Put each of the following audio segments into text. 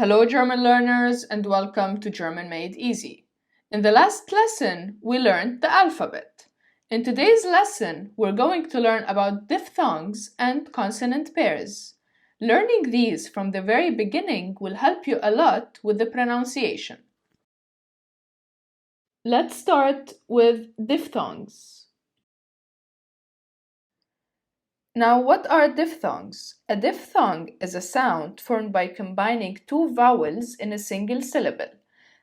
Hello German learners and welcome to German Made Easy. In the last lesson, we learned the alphabet. In today's lesson, we're going to learn about diphthongs and consonant pairs. Learning these from the very beginning will help you a lot with the pronunciation. Let's start with diphthongs. Now, what are diphthongs? A diphthong is a sound formed by combining two vowels in a single syllable.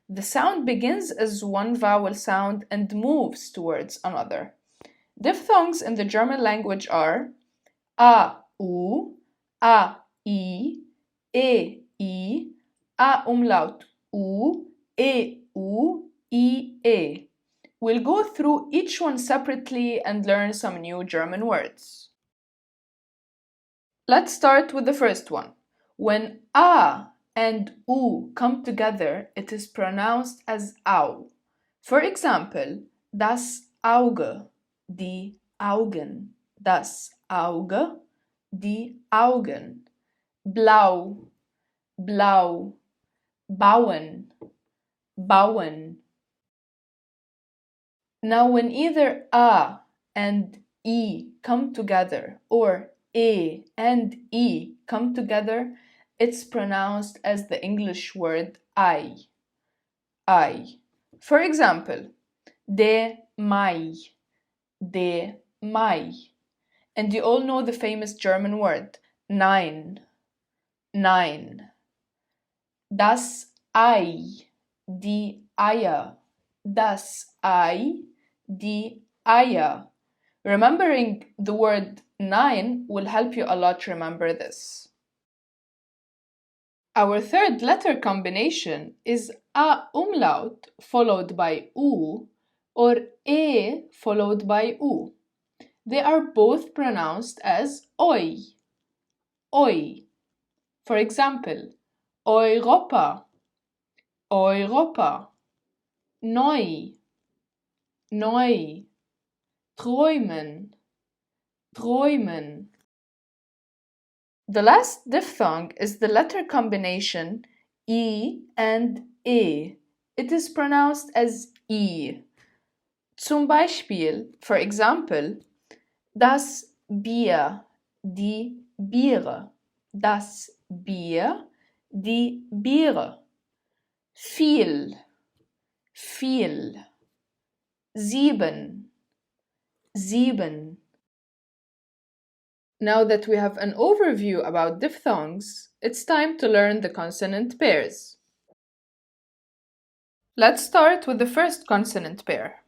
The sound begins as one vowel sound and moves towards another. Diphthongs in the German language are a, u, a, I, a umlaut u, u, I. We'll go through each one separately and learn some new German words. Let's start with the first one. When a and u come together, it is pronounced as au. For example, das Auge, die Augen, das Auge, die Augen, blau, blau, bauen, bauen. Now, when either a and I come together or a and I come together, it's pronounced as the English word I. For example, der Mai, der Mai. And you all know the famous German word, nein, nein. Das Ei, die Eier, das Ei, die Eier. Remembering the word nine will help you a lot remember this. Our third letter combination is a umlaut followed by u or e followed by u. They are both pronounced as oi, oi. For example, Europa, Europa, neu, neu, träumen, träumen. The last diphthong is the letter combination I and E. It is pronounced as I. Zum Beispiel, for example, das Bier, die Biere, das Bier, die Biere. Viel, viel. Sieben, sieben. Now that we have an overview about diphthongs, it's time to learn the consonant pairs. Let's start with the first consonant pair.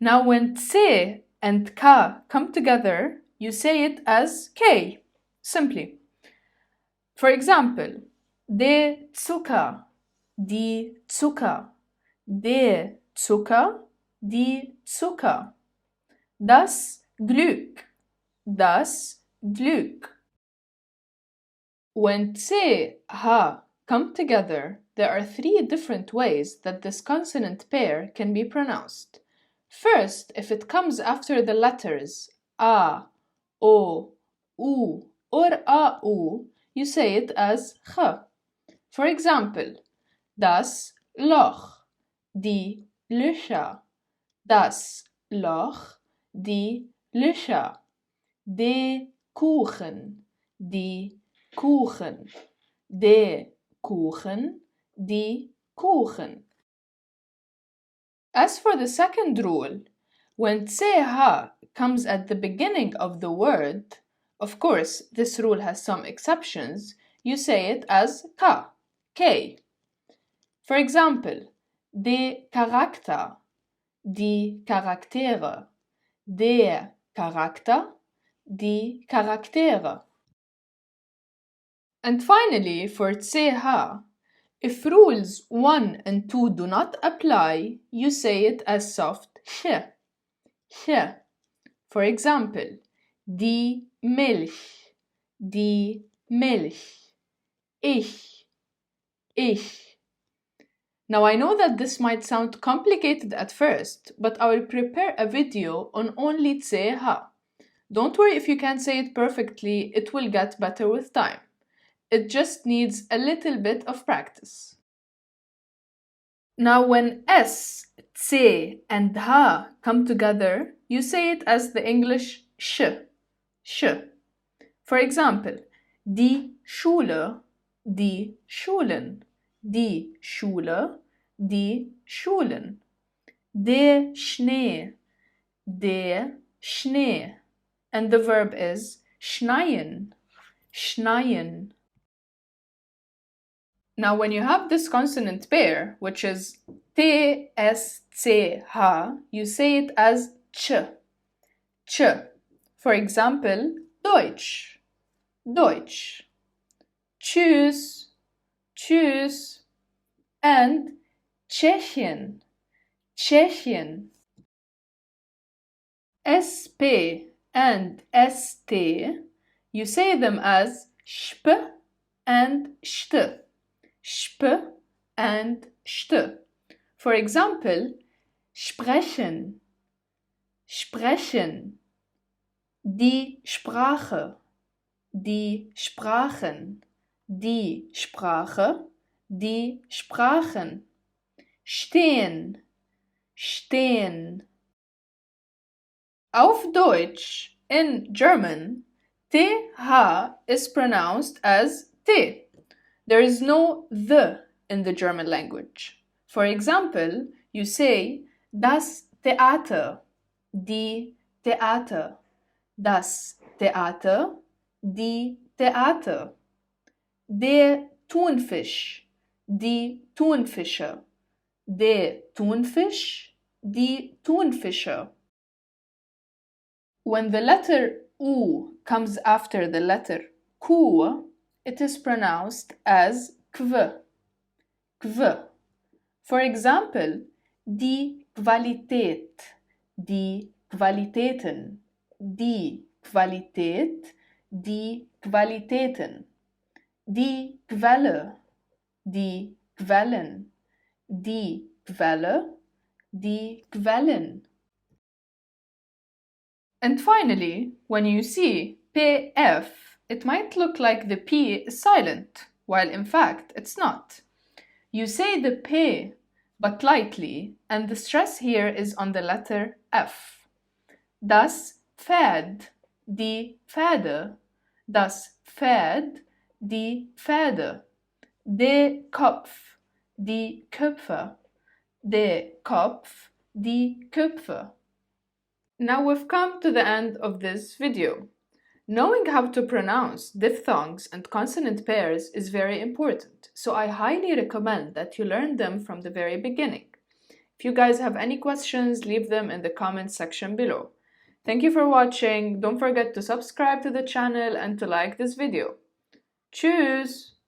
Now when tse and ka come together, you say it as k, simply. For example, der Zucker, die Zucker, der Zucker, die Zucker. Das Glück, das Glück. When tse, ha come together, there are three different ways that this consonant pair can be pronounced. First, if it comes after the letters a, o, u, or a, u, you say it as ch. For example, das Loch, die Löcher, das Loch, die Löcher, der Kuchen, die Kuchen, der Kuchen, die Kuchen. As for the second rule, when tse-ha comes at the beginning of the word, of course, this rule has some exceptions, you say it as ka, k. For example, der Charakter, die Charaktere, der Charakter, die Charaktere. And finally, for tse-ha, if rules 1 and 2 do not apply, you say it as soft ch. For example, die Milch, die Milch, ich. Now I know that this might sound complicated at first, but I will prepare a video on only tse-ha. Don't worry if you can't say it perfectly, it will get better with time. It just needs a little bit of practice. Now when S, C, and H come together, you say it as the English sh, sh. For example, die Schule, die Schulen, die Schule, die Schulen. Der Schnee, der Schnee. And the verb is schneien, schneien. Now when you have this consonant pair, which is T, S, C, H, you say it as ch, ch. For example, Deutsch, Deutsch. Tschüss, tschüss. And Tschechien, Tschechien. SP and ST, you say them as sp and st, sp and st. For example, sprechen, sprechen. Die Sprache, die Sprachen, die Sprache, die Sprachen. Stehen, stehen. Auf Deutsch, in German, TH is pronounced as T. There is no the in the German language. For example, you say das Theater, die Theater, das Theater, die Theater. Der Thunfisch, die Thunfische, der Thunfisch, die Thunfische. When the letter U comes after the letter Q, it is pronounced as kv, kv. For example, die Qualität, die Qualitäten, die Qualität, die Qualitäten. Die Quelle, die Quellen, die Quelle, die Quellen. And finally, when you see PF, it might look like the P is silent, while in fact it's not. You say the P, but lightly, and the stress here is on the letter F. Das Pferd, die Pferde, das Pferd, die Pferde. Der Kopf, die Köpfe, der Kopf, die Köpfe. Now we've come to the end of this video. Knowing how to pronounce diphthongs and consonant pairs is very important, so I highly recommend that you learn them from the very beginning. If you guys have any questions, leave them in the comment section below. Thank you for watching. Don't forget to subscribe to the channel and to like this video. Tschüss!